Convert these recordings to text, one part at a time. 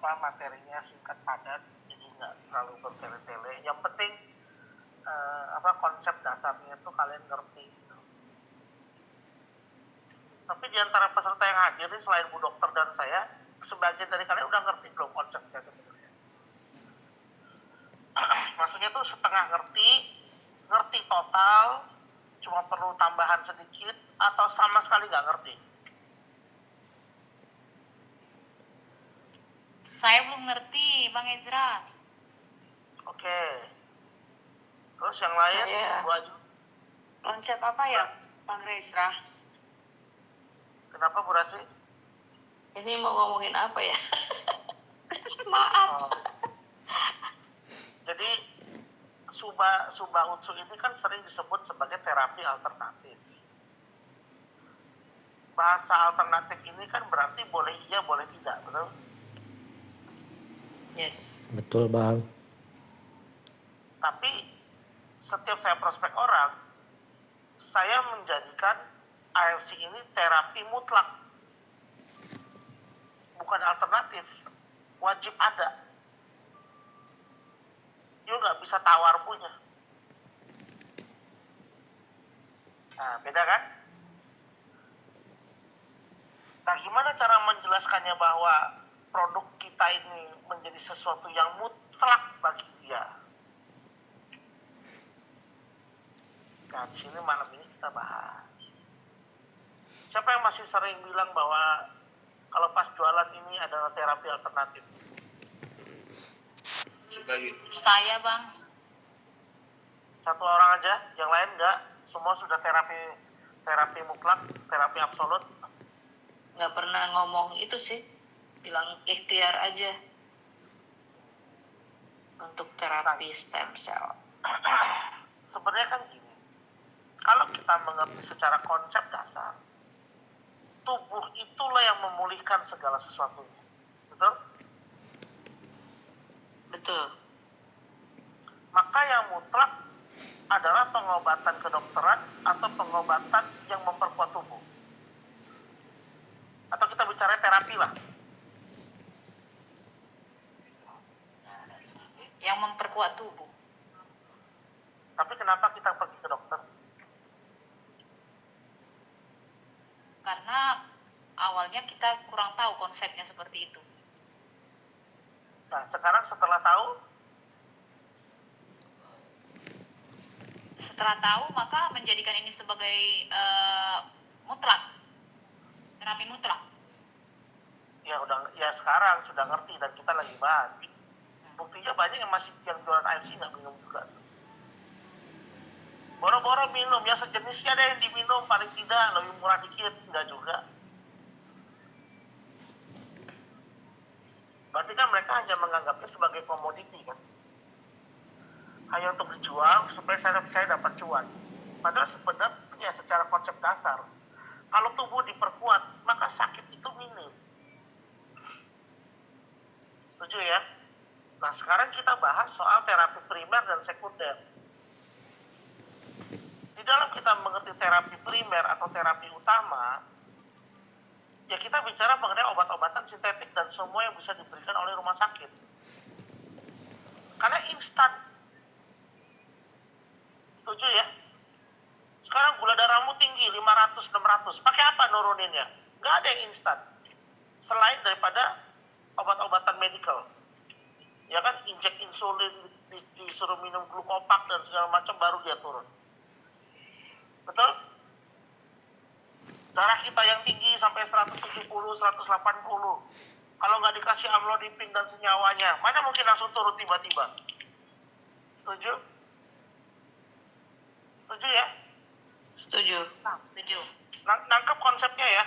materinya singkat padat, jadi nggak terlalu bertele-tele. Yang penting konsep dasarnya itu kalian ngerti. Gitu. Tapi di antara peserta yang hadir ini selain Bu Dokter dan saya, sebagian dari kalian udah ngerti belum konsepnya sebenarnya? Maksudnya tuh setengah ngerti total, cuma perlu tambahan sedikit, atau sama sekali nggak ngerti? Saya belum ngerti, Bang Ezra. Oke. Terus yang lain? Bu Aju. Konsep apa ya, Bang Ezra? Kenapa Bu Rasi? Ini mau ngomongin apa ya? Maaf. Jadi Suba Utsu ini kan sering disebut sebagai terapi alternatif. Bahasa alternatif ini kan berarti boleh iya, boleh tidak, betul? Yes. Betul, Bang. Tapi setiap saya prospek orang, saya menjadikan AFC ini terapi mutlak. Bukan alternatif. Wajib ada. You nggak bisa tawar punya. Nah, beda kan? Nah, gimana cara menjelaskannya bahwa produk kita ini menjadi sesuatu yang mutlak bagi dia? Nah, di sini malam ini kita bahas. Siapa yang masih sering bilang bahwa kalau pas jualan ini adalah terapi alternatif? Saya, Bang. Satu orang aja, yang lain enggak? Semua sudah terapi mutlak, terapi absolut? Nggak pernah ngomong itu sih. Bilang ikhtiar aja. Untuk terapi stem cell. Sebenarnya kan gini, kalau kita mengerti secara konsep dasar, tubuh itulah yang memulihkan segala sesuatunya. Betul? Betul. Maka yang mutlak adalah pengobatan kedokteran atau pengobatan yang memperkuat tubuh. Atau kita bicara terapi lah. Yang memperkuat tubuh. Tapi kenapa kita pergi ke dokter? Karena awalnya kita kurang tahu konsepnya seperti itu. Nah, sekarang setelah tahu, maka menjadikan ini sebagai mutlak. Terapi mutlak. Ya sekarang sudah ngerti dan kita lagi bahas. Buktinya banyak yang masih yang jualan AFC nggak minum juga. Boro-boro minum, ya sejenisnya deh yang diminum, paling tidak lebih murah dikit, enggak juga. Berarti kan mereka hanya menganggapnya sebagai komoditi kan. Hanya untuk dijual supaya saya dapat cuan. Padahal sebenarnya secara konsep dasar, kalau tubuh diperkuat, maka sakit itu minim. Setuju ya? Nah sekarang kita bahas soal terapi primer dan sekunder. Di dalam kita mengerti terapi primer atau terapi utama, ya kita bicara mengenai obat-obatan sintetik dan semua yang bisa diberikan oleh rumah sakit. Karena instan. Setuju ya? Sekarang gula darahmu tinggi 500-600. Pakai apa nuruninnya? Nggak ada yang instan. Selain daripada obat-obatan medical. Ya kan, injek insulin, disuruh minum glukopak dan segala macam baru dia turun. Betul? Darah kita yang tinggi sampai 170, 180. Kalau nggak dikasih amlodipin dan senyawanya, mana mungkin langsung turun tiba-tiba? Setuju? Setuju ya? Setuju. Setuju. Nangkep konsepnya ya?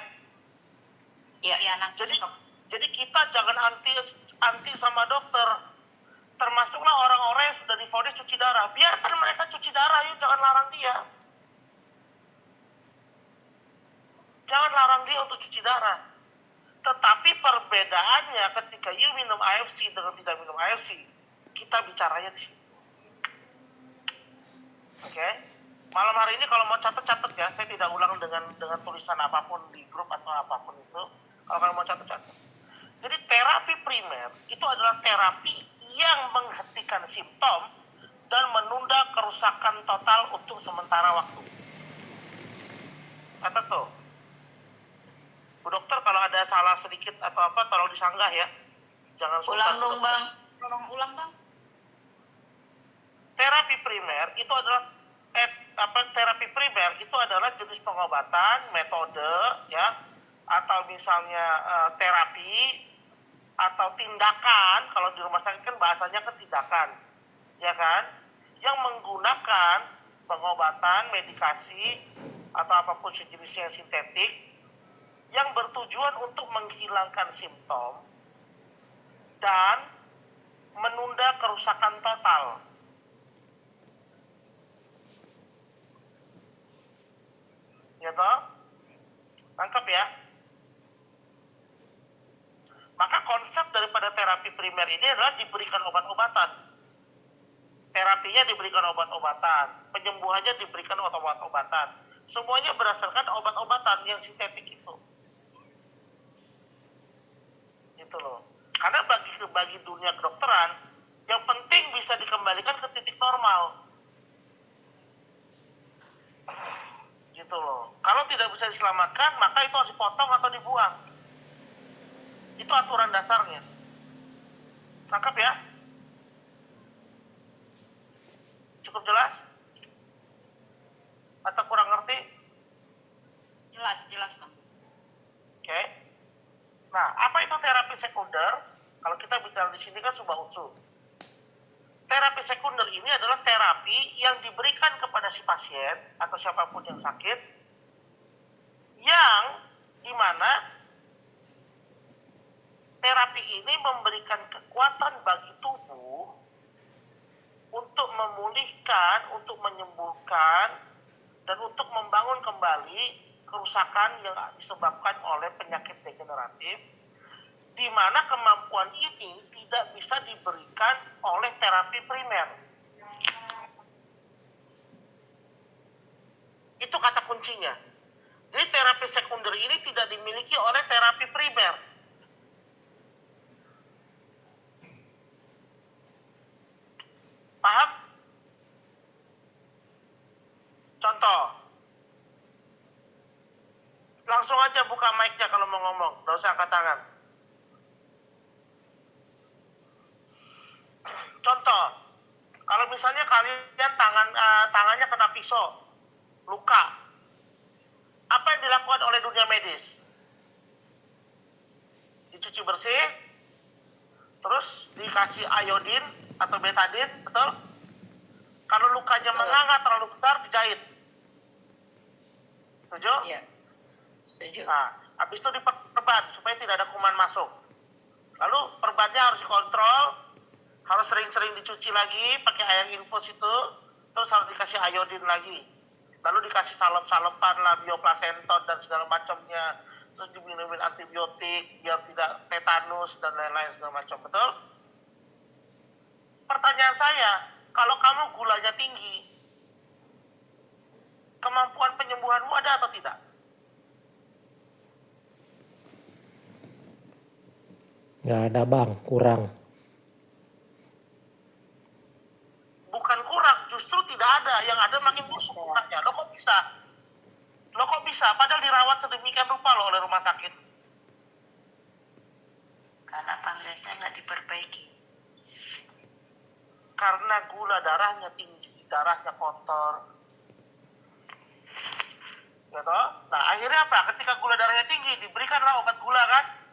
Iya, nangkep. Jadi kita jangan anti sama dokter. Termasuklah orang-orang yang sudah divonis cuci darah. Biarkan mereka cuci darah, yuk jangan larang dia. Jangan larang dia untuk cuci darah. Tetapi perbedaannya ketika you minum AFC dengan tidak minum AFC, kita bicaranya di sini. Oke? Malam hari ini kalau mau catat ya, saya tidak ulang dengan tulisan apapun di grup atau apapun itu. Kalau kalian mau catat. Jadi terapi primer itu adalah terapi yang menghentikan simptom dan menunda kerusakan total untuk sementara waktu. Kata tuh, Bu Dokter kalau ada salah sedikit atau apa tolong disanggah ya. Jangan Ulang dong, Bang. Tolong ulang, Bang. Terapi primer itu adalah terapi primer itu adalah jenis pengobatan, metode ya, atau misalnya terapi atau tindakan. Kalau di rumah sakit kan bahasanya kan tindakan, ya kan, yang menggunakan pengobatan, medikasi atau apapun sejenisnya sintetik yang bertujuan untuk menghilangkan simptom dan menunda kerusakan total. Ya toh? Tangkap ya? Maka konsep daripada terapi primer ini adalah diberikan obat-obatan. Terapinya diberikan obat-obatan, penyembuhannya diberikan obat-obatan. Semuanya berdasarkan obat-obatan yang sintetik itu. Gitu loh. Karena bagi dunia kedokteran, yang penting bisa dikembalikan ke titik normal. Gitu loh. Kalau tidak bisa diselamatkan, maka itu harus dipotong atau dibuang. Itu aturan dasarnya. Tangkap ya? Cukup jelas? Atau kurang ngerti? Jelas, Bang. Oke. Nah, apa itu terapi sekunder? Kalau kita bicara di sini kan sebuah unsur. Terapi sekunder ini adalah terapi yang diberikan kepada si pasien atau siapapun yang sakit, yang dimana terapi ini memberikan kekuatan bagi tubuh untuk memulihkan, untuk menyembuhkan, dan untuk membangun kembali kerusakan yang disebabkan oleh penyakit degeneratif, di mana kemampuan ini tidak bisa diberikan oleh terapi primer. Itu kata kuncinya. Jadi terapi sekunder ini tidak dimiliki oleh terapi primer. Paham? Contoh. Langsung aja buka mic-nya kalau mau ngomong, nggak usah angkat tangan. Contoh, kalau misalnya kalian tangannya kena pisau, luka, apa yang dilakukan oleh dunia medis? Dicuci bersih, terus dikasih iodin atau betadin, betul? Kalau lukanya menganga terlalu besar, dijahit. Setuju? Iya. Setuju. Nah, habis itu diperban supaya tidak ada kuman masuk. Lalu perbannya harus dikontrol, harus sering-sering dicuci lagi pakai air infus itu, terus harus dikasih iodin lagi. Lalu dikasih salep-salepan lah, bioplasenton dan segala macamnya, terus diminumin antibiotik biar tidak tetanus dan lain-lain segala macam, betul? Pertanyaan saya, kalau kamu gulanya tinggi, kemampuan penyembuhanmu ada atau tidak? Nggak ada bang, kurang. Bukan kurang, justru tidak ada. Yang ada makin busuk lukanya. Lo kok bisa? Padahal dirawat sedemikian rupa loh oleh rumah sakit. Karena pankreasnya nggak diperbaiki. Karena gula darahnya tinggi, darahnya kotor. Gitu? Nah akhirnya apa? Ketika gula darahnya tinggi, diberikanlah obat gula kan?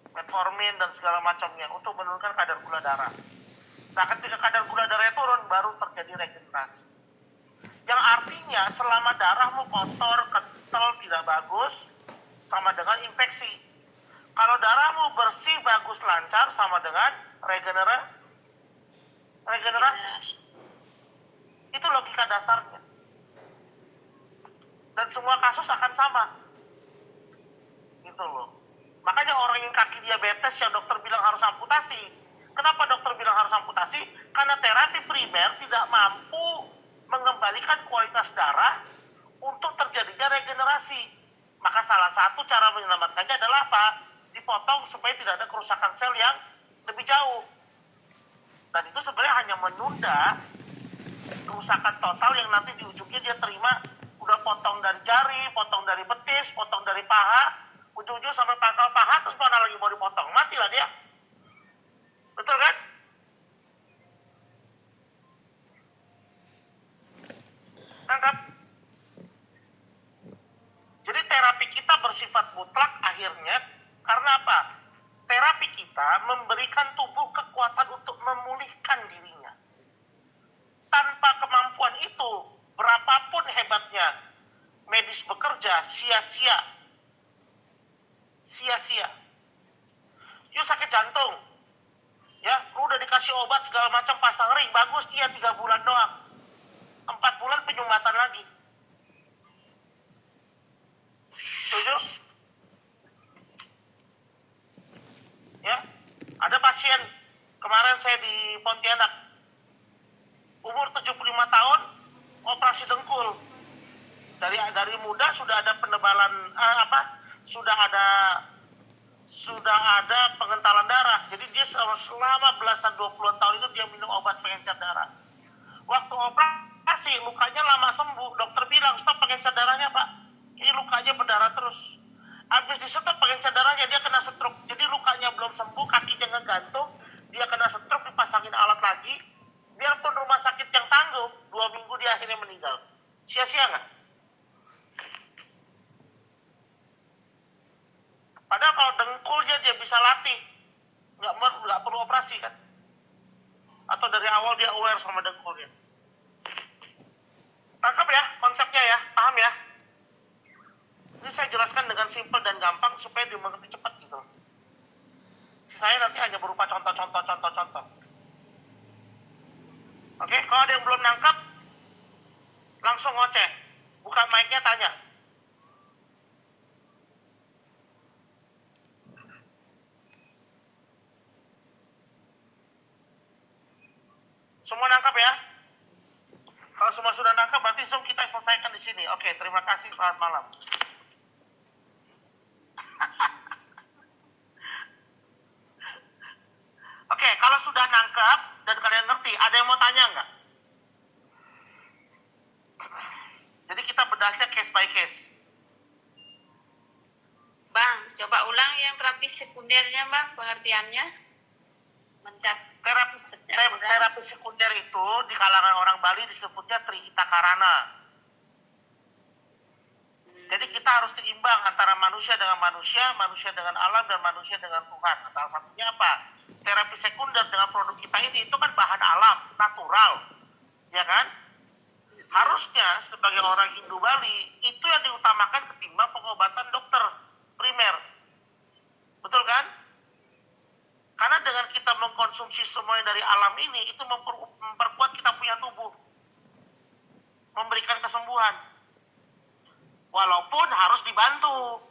Metformin dan segala macamnya untuk menurunkan kadar gula darah. Nah ketika kadar gula darahnya turun, baru terjadi regenerasi. Yang artinya selama darahmu kotor, kental, tidak bagus, sama dengan infeksi. Kalau darahmu bersih, bagus, lancar, sama dengan regenerasi. Itu logika dasarnya. Dan semua kasus akan sama. Gitu loh. Makanya orang yang kaki diabetes yang dokter bilang harus amputasi. Kenapa dokter bilang harus amputasi? Karena terapi primer tidak mampu mengembalikan kualitas darah untuk terjadinya regenerasi. Maka salah satu cara menyelamatkannya adalah apa? Dipotong supaya tidak ada kerusakan sel yang lebih jauh. Dan itu sebenarnya hanya menunda kerusakan total yang nanti di ujungnya dia terima udah potong dari jari, potong dari betis, potong dari paha, ujung-ujung sampai pangkal paha, terus mana lagi mau dipotong? Matilah dia. Betul kan? Tangkap. Jadi terapi kita bersifat mutlak akhirnya karena apa? Terapi kita memberikan tubuh kekuatan untuk memulihkan dirinya. Tanpa kemampuan itu, berapapun hebatnya medis bekerja, sia-sia. Sia-sia. Yuk sakit jantung. Ya, lu udah dikasih obat segala macam pasang ring, bagus dia 3 bulan doang. 4 bulan penyumbatan lagi. Setuju? Ya, ada pasien kemarin saya di Pontianak, umur 75 tahun, operasi dengkul. Dari muda sudah ada penebalan sudah ada pengentalan darah. Jadi dia selama belasan 20 tahun itu dia minum obat pengencer darah. Waktu operasi lukanya lama sembuh, dokter bilang stop pengencer darahnya Pak. Ini lukanya berdarah terus. Habis di stop pengencer darahnya dia kena stroke. Jadi lukanya belum sembuh, kakinya ngegantung, dia kena stroke, dipasangin alat lagi. Biarpun rumah sakit yang tangguh, 2 minggu dia akhirnya meninggal. Sia-sia nggak? Padahal kalau dengkulnya dia bisa latih, nggak perlu operasi kan? Atau dari awal dia aware sama dengkulnya. Tangkap ya konsepnya ya, paham ya? Ini saya jelaskan dengan simpel dan gampang supaya dimengerti cepat gitu. Sisanya nanti hanya berupa contoh. Oke, kalau ada yang belum nangkap, langsung ngoceh. Buka mic-nya tanya. Semua nangkap ya? Kalau semua sudah nangkap, berarti Zoom kita selesaikan di sini. Oke, terima kasih. Selamat malam. Oke, kalau sudah nangkap dan kalian ngerti, ada yang mau tanya nggak? Jadi kita bedahnya case by case. Bang, coba ulang yang terapi sekundernya, Bang, pengertiannya. Terapi sekunder itu di kalangan orang Bali disebutnya Trihita Karana. Jadi kita harus seimbang antara manusia dengan alam, dan manusia dengan Tuhan. Salah satunya apa? Terapi sekunder dengan produk kita ini itu kan bahan alam, natural, ya kan? Harusnya sebagai orang Hindu Bali itu yang diutamakan ketimbang pengobatan dokter primer, betul kan? Karena dengan kita mengkonsumsi semuanya dari alam ini, itu memperkuat kita punya tubuh, memberikan kesembuhan. Walaupun harus dibantu.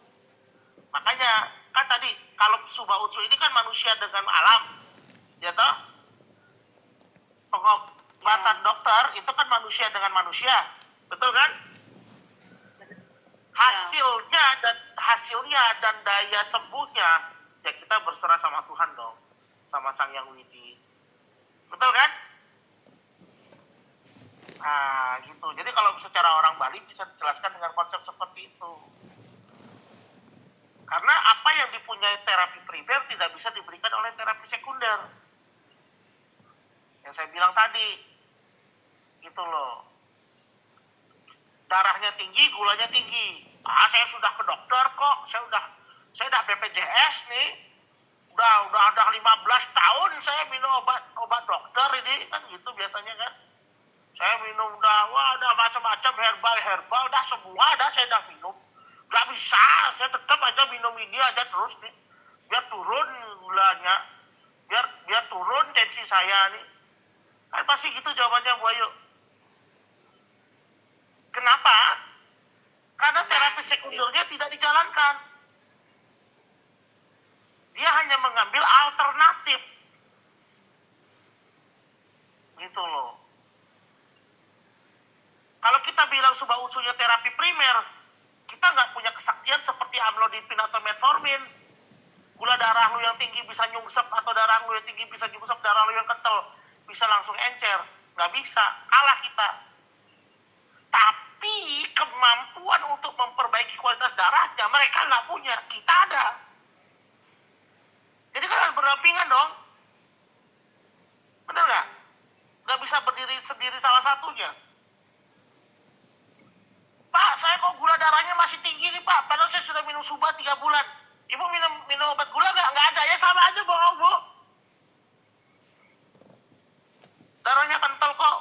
Makanya, kan tadi, kalau Subah Utsu ini kan manusia dengan alam. Ya toh? Pengobatan dokter itu kan manusia dengan manusia. Betul kan? Hasilnya dan daya sembuhnya, ya kita berserah sama Tuhan dong. Sama Sang Yang Widi. Betul kan? Nah, gitu. Jadi kalau secara orang Bali bisa dijelaskan dengan konsep seperti itu. Karena apa yang dipunyai terapi primer tidak bisa diberikan oleh terapi sekunder. Yang saya bilang tadi. Gitu loh. Darahnya tinggi, gulanya tinggi. Saya sudah ke dokter kok. Saya udah BPJS nih. Udah ada 15 tahun saya minum obat dokter ini. Kan gitu biasanya kan. Saya minum udah macam-macam herbal, udah semua saya udah minum. Gak bisa, saya tetap aja minum ini aja terus nih. Biar turun gulanya, biar turun tensi saya nih. Kan pasti gitu jawabannya Bu Ayu. Kenapa? Karena terapi sekundernya tidak dijalankan. Dia hanya mengambil alternatif. Gitu loh. Kalau kita bilang Subah Utsunya terapi primer, kita nggak punya kesaktian pengertian seperti amlodipin atau metformin. Gula darah lu yang tinggi bisa nyungsep, atau darah lu yang tinggi bisa nyungsep, darah lu yang kental bisa langsung encer. Nggak bisa, kalah kita. Tapi kemampuan untuk memperbaiki kualitas darahnya mereka nggak punya, kita ada. Jadi kan harus berdampingan dong. Bener nggak? Nggak bisa berdiri sendiri salah satunya. Pak, saya kok gula darahnya masih tinggi nih Pak, padahal saya sudah minum Suba 3 bulan. Ibu minum obat gula nggak? Nggak ada, ya sama aja bohong Bu. Darahnya kental kok.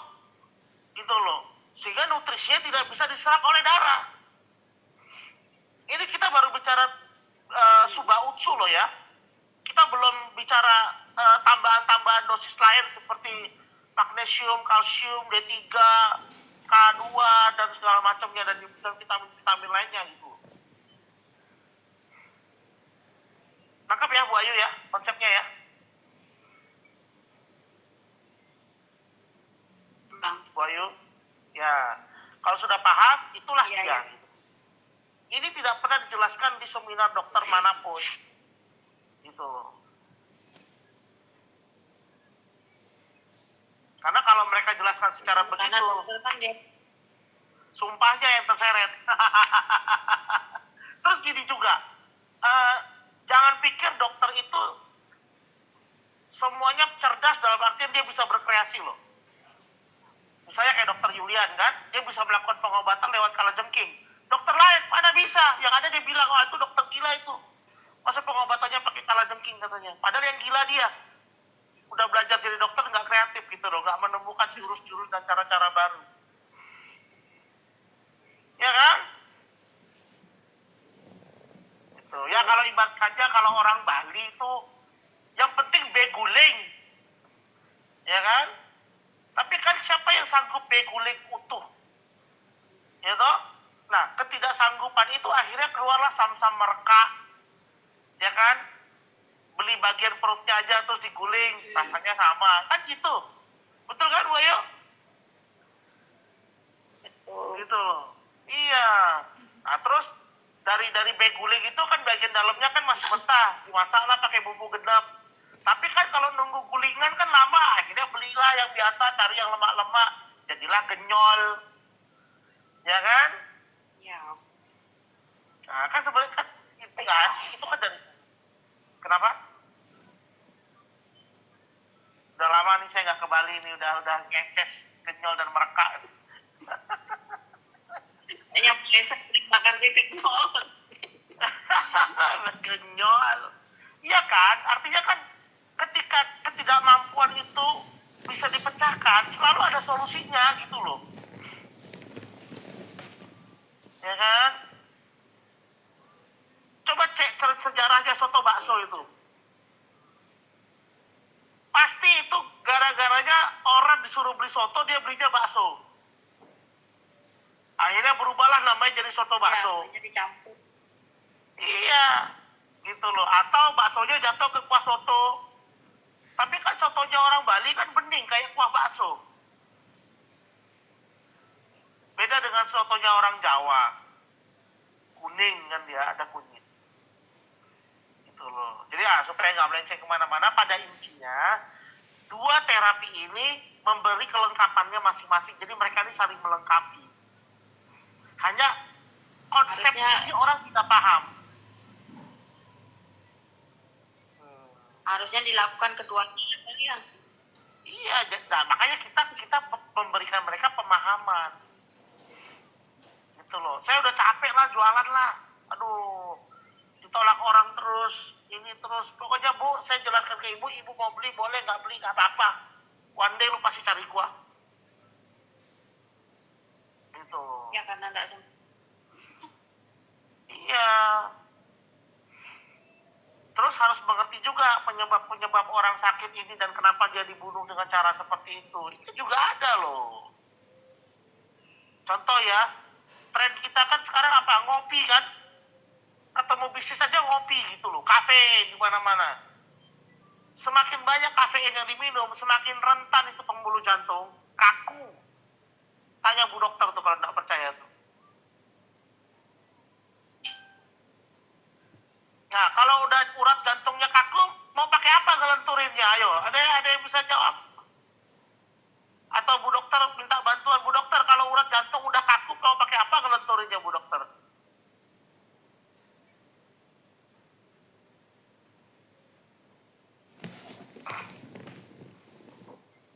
Gitu loh. Sehingga nutrisinya tidak bisa diserap oleh darah. Ini kita baru bicara Suba Utsu loh ya. Kita belum bicara tambahan-tambahan dosis lain seperti magnesium, kalsium, D3, K2 dan segala macamnya, dan vitamin-vitamin lainnya gitu. Nangkap ya Bu Ayu ya konsepnya ya. Bu Ayu ya, kalau sudah paham itulah Iya, dia. iya. Ini tidak pernah dijelaskan di seminar dokter manapun gitu loh. Karena kalau mereka jelaskan secara Karena begitu, dokter kan dia sumpahnya yang terseret. Terus gini juga, jangan pikir dokter itu semuanya cerdas dalam artian dia bisa berkreasi loh. Misalnya kayak dokter Julian kan, dia bisa melakukan pengobatan lewat kalajengking. Dokter lain mana bisa, yang ada dia bilang, oh itu dokter gila itu. Masa pengobatannya pakai kalajengking katanya. Padahal yang gila dia. Udah belajar jadi dokter nggak kreatif gitu loh, nggak menemukan jurus-jurus dan cara-cara baru. Ya kan? Gitu. Ya kalau ibarat saja kalau orang Bali itu yang penting beguling. Ya kan? Tapi kan siapa yang sanggup beguling utuh? Ya toh? Nah, ketidaksanggupan itu akhirnya keluarlah sam-sam mereka. Ya kan? Beli bagian perutnya aja terus diguling, rasanya sama. Kan gitu. Betul kan, Bu Ayu? Gitu loh. Iya. Nah, terus dari beguling itu kan bagian dalamnya kan masih mentah, dimasaklah pakai bumbu genep. Tapi kan kalau nunggu gulingan kan lama, akhirnya belilah yang biasa, cari yang lemak-lemak, jadilah genyol. Ya kan? ya Nah, kan sebenarnya kan itu kan dari kenapa? Udah lama nih saya nggak ke Bali nih, udah ngekes genyol dan merekak. yang biasa sering bakar titik nol. Genyol. Iya kan? Artinya kan ketika ketidakmampuan itu bisa dipecahkan, selalu ada solusinya gitu loh. Ya kan? Coba cek sejarahnya soto bakso itu. Pasti itu gara-garanya orang disuruh beli soto, dia belinya bakso. Akhirnya berubahlah namanya jadi soto bakso. Ya, jadi campur. Iya, gitu loh. Atau baksonya jatuh ke kuah soto. Tapi kan sotonya orang Bali kan bening kayak kuah bakso. Beda dengan sotonya orang Jawa. Kuning kan dia, ada kunyit. Gitu loh. Jadi supaya nggak melenceng kemana-mana, pada intinya dua terapi ini memberi kelengkapannya masing-masing. Jadi mereka ini saling melengkapi. Hanya konsep ini orang tidak paham. Harusnya dilakukan keduanya ya. Iya, nah, makanya kita memberikan mereka pemahaman. Gitu loh. Saya udah capek lah jualan lah. Aduh, ditolak orang terus, ini terus. Pokoknya Bu, saya jelaskan ke ibu mau beli boleh, nggak beli nggak apa-apa. One day lu pasti cari gua. Gitu. Ya karena nggak sempat. Iya. Terus harus mengerti juga penyebab orang sakit ini dan kenapa dia dibunuh dengan cara seperti itu. Itu juga ada loh. Contoh ya, tren kita kan sekarang apa? Ngopi kan? Ketemu bisnis aja ngopi gitu loh. Kafe di mana-mana. Semakin banyak kafein yang diminum, semakin rentan itu pembuluh jantung. Kaku. Tanya Bu Dokter tuh kalau nggak percaya tuh. Nah, kalau udah urat jantungnya kaku, mau pakai apa ngelenturinnya? Ayo, ada yang bisa jawab? Atau Bu Dokter minta bantuan, Bu Dokter kalau urat jantung udah kaku, mau pakai apa ngelenturinnya, Bu Dokter?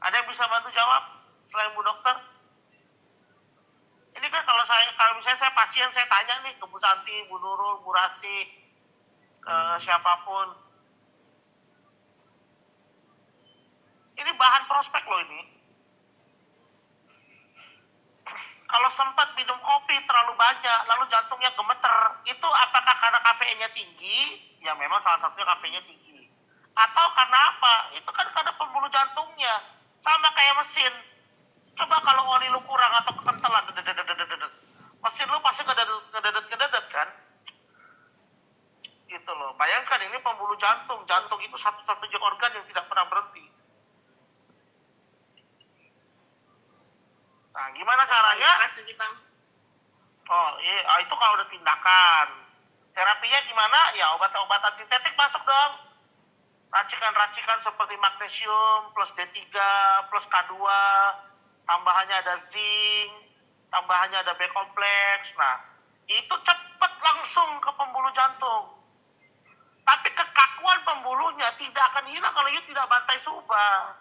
Ada yang bisa bantu jawab selain Bu Dokter? Ini kan kalau misalnya saya pasien, saya tanya nih ke Bu Santi, Bu Nurul, Bu Rasi, ke siapapun. Ini bahan prospek loh ini. Kalau sempat minum kopi terlalu banyak, lalu jantungnya gemeter, itu apakah karena kafeinnya tinggi? Ya memang salah satunya kafeinnya tinggi. Atau karena apa? Itu kan karena pembuluh jantungnya. Sama kayak mesin. Coba kalau oli lu kurang atau kekentalan, mesin lu pasti kededet kan? Gitu loh. Bayangkan ini pembuluh jantung. Jantung itu satu-satunya organ yang tidak pernah berhenti. Nah, gimana caranya? Oh, iya, itu kalau udah tindakan. Terapinya gimana? Ya, obat-obatan sintetik masuk dong. Racikan-racikan seperti magnesium plus D3 plus K2, tambahannya ada zinc, tambahannya ada B kompleks. Nah, itu cepet langsung ke pembuluh jantung. Tapi kekakuan pembuluhnya tidak akan hilang kalau you tidak bantai subah.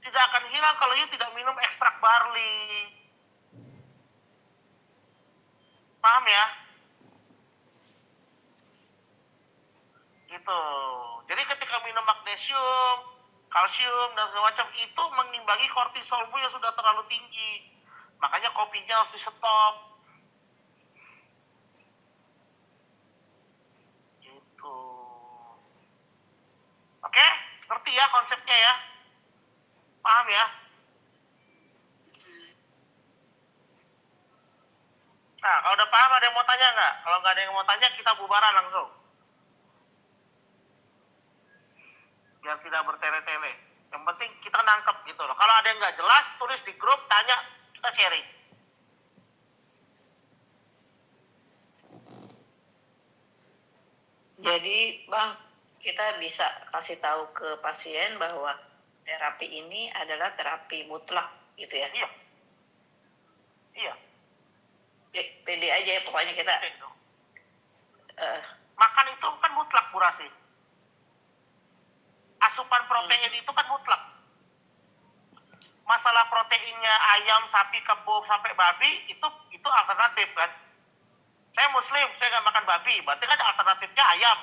Tidak akan hilang kalau you tidak minum ekstrak barley. Paham ya? Gitu. Jadi ketika minum magnesium, kalsium, dan segala macam itu mengimbangi kortisolmu yang sudah terlalu tinggi. Makanya kopinya harus di stop. Gitu. Oke? Ngerti ya konsepnya ya? Paham ya? Nah, kalau udah paham ada yang mau tanya nggak? Kalau nggak ada yang mau tanya, kita bubaran langsung. Biar tidak bertele-tele. Yang penting kita nangkep gitu loh. Kalau ada yang nggak jelas, tulis di grup, tanya, kita sharing. Jadi, Bang, kita bisa kasih tahu ke pasien bahwa terapi ini adalah terapi mutlak gitu ya. Iya. Iya. Pede aja ya pokoknya kita. Makan itu kan mutlak, Bu Rasi. Asupan protein itu kan mutlak. Masalah proteinnya ayam, sapi, kebo, sampai babi itu alternatif kan. Saya muslim, saya nggak makan babi, berarti kan alternatifnya ayam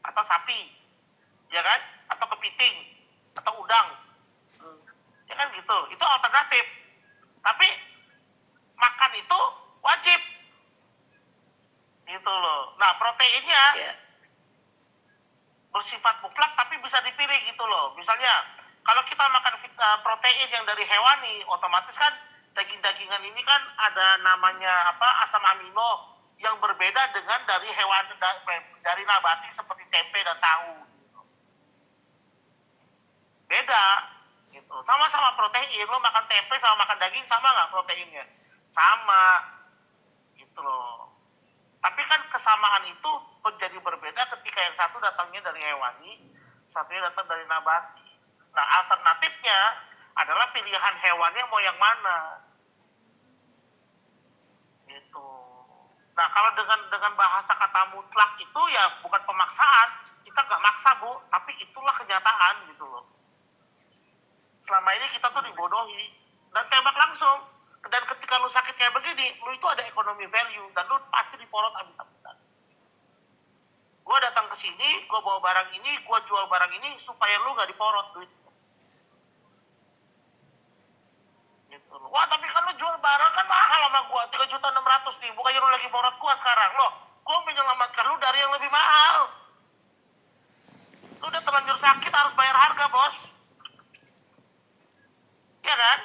atau sapi, ya kan? Atau kepiting, atau udang, ya kan gitu. Itu alternatif. Tapi makan itu wajib, gitu loh. Nah proteinnya bersifat mutlak tapi bisa dipilih gitu loh. Misalnya kalau kita makan protein yang dari hewani, otomatis kan daging-dagingan ini kan ada namanya asam amino yang berbeda dengan dari hewan dari nabati seperti tempe dan tahu. Beda gitu. Sama-sama protein, lo makan tempe sama makan daging sama nggak proteinnya? Sama gitu loh. Tapi kan kesamaan itu menjadi berbeda ketika yang satu datangnya dari hewani, satunya datang dari nabati. Nah, alternatifnya adalah pilihan hewannya mau yang mana. Gitu. Nah, kalau dengan bahasa kata mutlak itu ya bukan pemaksaan. Kita nggak maksa, Bu, tapi itulah kenyataan gitu loh. Selama ini kita tuh dibodohi dan tembak langsung. Dan ketika lu sakit kayak begini, lu itu ada ekonomi value dan lu pasti diporot abis-abisan. Gue datang ke sini, gue bawa barang ini, gue jual barang ini supaya lu nggak diporot duit. Gitu. Wah, tapi kan lu jual barang kan mahal sama gue, 3.600.000 nih, bukannya lu lagi borot gue sekarang. Loh, gue menyelamatkan lu dari yang lebih mahal. Lu udah terlanjur sakit harus bayar harga, bos. Iya kan?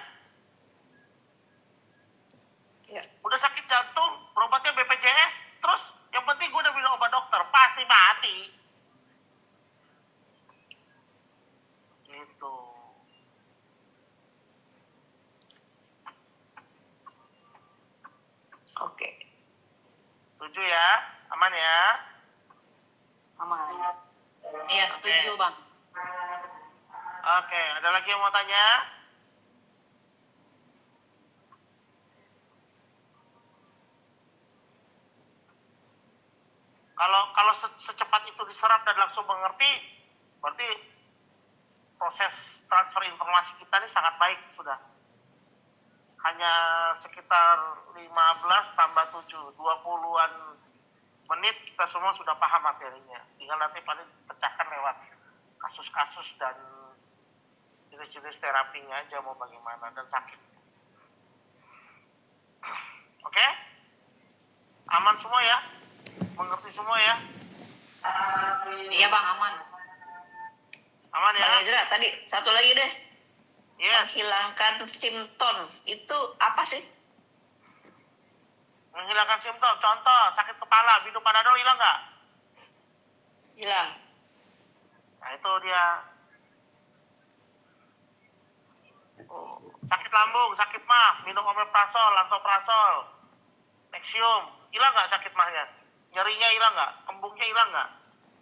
Ya. Udah sakit jantung, berobatnya BPJS, terus yang penting gue udah minum obat dokter, pasti mati. Gitu. Oke. Setuju ya? Aman ya? Aman. Iya, setuju Bang. Oke, ada lagi yang mau tanya? Kalau secepat itu diserap dan langsung mengerti, berarti proses transfer informasi kita ini sangat baik sudah. Hanya sekitar 15 tambah 7, 20-an menit kita semua sudah paham materinya. Tinggal nanti paling pecahkan lewat kasus-kasus dan jenis-jenis terapinya aja mau bagaimana dan sakit. Oke? Aman semua ya? Mengerti semua ya? Iya Bang, aman. Aman ya? Bang Ezra, tadi satu lagi deh. Yes. Menghilangkan simptom itu apa sih? Menghilangkan simptom. Contoh, sakit kepala, minum Panadol hilang nggak? Hilang. Nah itu dia. Oh, sakit lambung, sakit mah, minum omeprazol, lansoprazol, Nexium, hilang nggak sakit mahnya? Nyerinya hilang nggak? Kembungnya hilang nggak?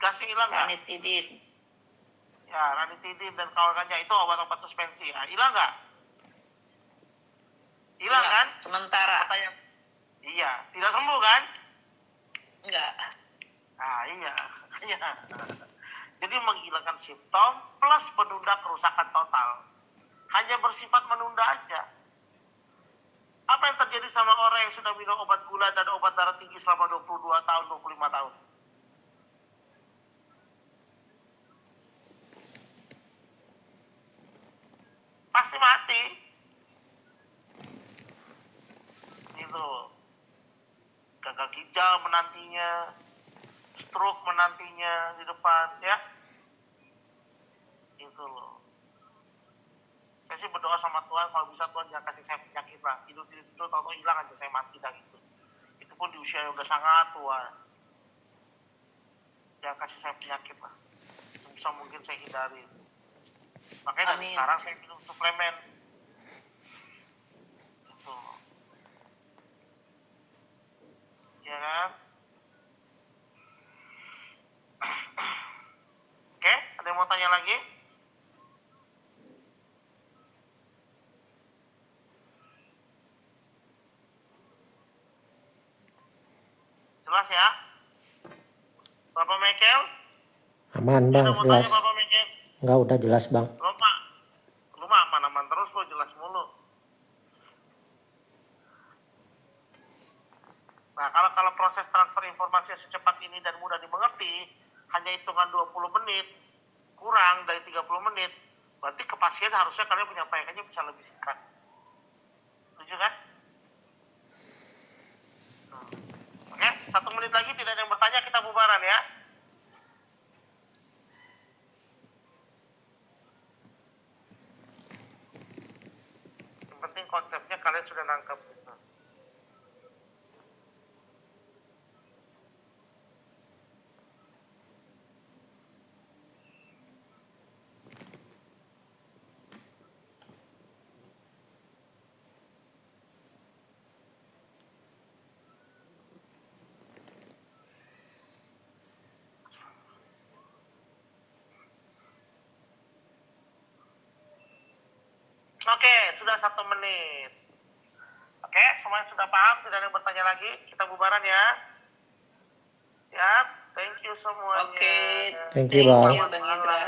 Gasnya hilang nggak? Ranitidin. Ya, ranitidin dan kawan-kawannya itu obat-obat suspensi. Ya, hilang nggak? Hilang kan? Sementara. Katanya. Iya, tidak sembuh kan? Enggak. Nah, iya. Jadi menghilangkan simptom plus menunda kerusakan total. Hanya bersifat menunda aja. Apa yang terjadi sama orang yang sudah minum obat gula dan obat darah tinggi selama 22 tahun, 25 tahun? Pasti mati. Itu. Gagal ginjal menantinya, stroke menantinya di depan, ya. Itu loh. Saya sih berdoa sama Tuhan, kalau bisa Tuhan jangan kasih saya penyakit lah. Tidur tahu-tahu hilang aja saya mati dah gitu. Itu pun di usia yang udah sangat tua. Jangan kasih saya penyakit lah. Sebisa mungkin saya hindari. Makanya dari Amin. sekarang saya minum suplemen. Gitu. Ya kan? Oke, ada yang mau tanya lagi? Jelas ya? Bapak Michael? Aman bang, Ada mau jelas. tanya Bapak Michael? Enggak, udah jelas bang. Lu mah aman-aman terus, lu jelas mulu. Nah, kalau proses transfer informasi yang secepat ini dan mudah dimengerti, hanya hitungan 20 menit, kurang dari 30 menit, berarti ke pasien harusnya kalian menyampaikannya bisa lebih singkat. Setuju kan? Oke, 1 menit lagi tidak ada yang bertanya, kita bubaran ya. Yang penting konsepnya kalian sudah nangkep. Oke, sudah 1 menit. Oke, semuanya sudah paham, tidak ada yang bertanya lagi. Kita bubaran ya. Ya, thank you semuanya. Oke. Thank you, Bang. Bang Ezra.